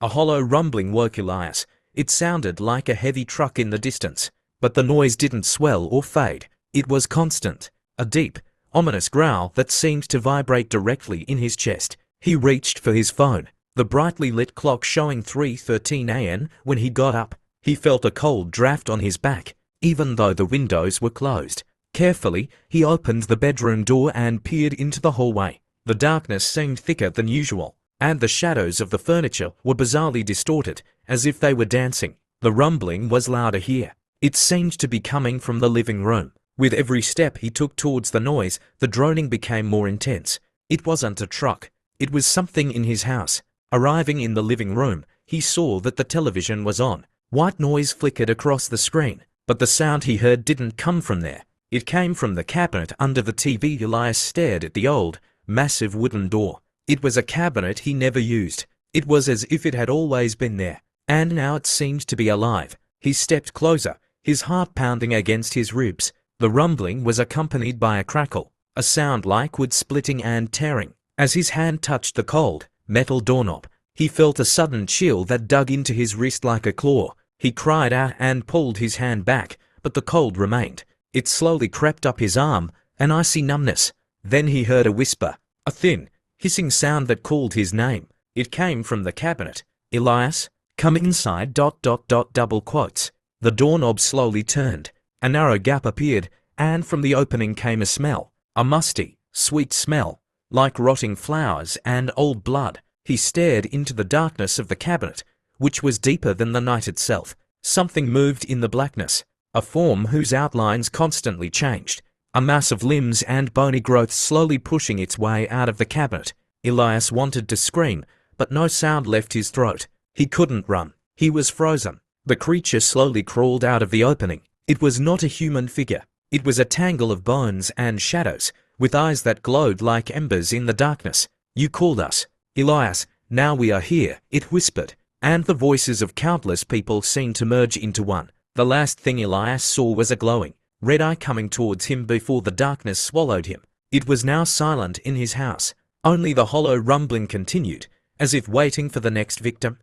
A hollow rumbling woke Elias. It sounded like a heavy truck in the distance, but the noise didn't swell or fade. It was constant, a deep, ominous growl that seemed to vibrate directly in his chest. He reached for his phone, the brightly lit clock showing 3:13 a.m. when he got up. He felt a cold draft on his back, even though the windows were closed. Carefully, he opened the bedroom door and peered into the hallway. The darkness seemed thicker than usual, and the shadows of the furniture were bizarrely distorted, as if they were dancing. The rumbling was louder here. It seemed to be coming from the living room. With every step he took towards the noise, the droning became more intense. It wasn't a truck. It was something in his house. Arriving in the living room, he saw that the television was on. White noise flickered across the screen, but the sound he heard didn't come from there. It came from the cabinet under the TV. Elias stared at the old, massive wooden door. It was a cabinet he never used. It was as if it had always been there, and now it seemed to be alive. He stepped closer, his heart pounding against his ribs. The rumbling was accompanied by a crackle, a sound like wood splitting and tearing. As his hand touched the cold, metal doorknob, he felt a sudden chill that dug into his wrist like a claw. He cried out and pulled his hand back, but the cold remained. It slowly crept up his arm, an icy numbness. Then he heard a whisper, a thin, hissing sound that called his name. It came from the cabinet. Elias, come inside. ... double quotes. The doorknob slowly turned. A narrow gap appeared, and from the opening came a smell. A musty, sweet smell, like rotting flowers and old blood. He stared into the darkness of the cabinet, which was deeper than the night itself. Something moved in the blackness, a form whose outlines constantly changed. A mass of limbs and bony growth slowly pushing its way out of the cabinet. Elias wanted to scream, but no sound left his throat. He couldn't run. He was frozen. The creature slowly crawled out of the opening. It was not a human figure. It was a tangle of bones and shadows, with eyes that glowed like embers in the darkness. You called us, Elias. Now we are here, it whispered, and the voices of countless people seemed to merge into one. The last thing Elias saw was a glowing red eye coming towards him before the darkness swallowed him. It was now silent in his house. Only the hollow rumbling continued, as if waiting for the next victim.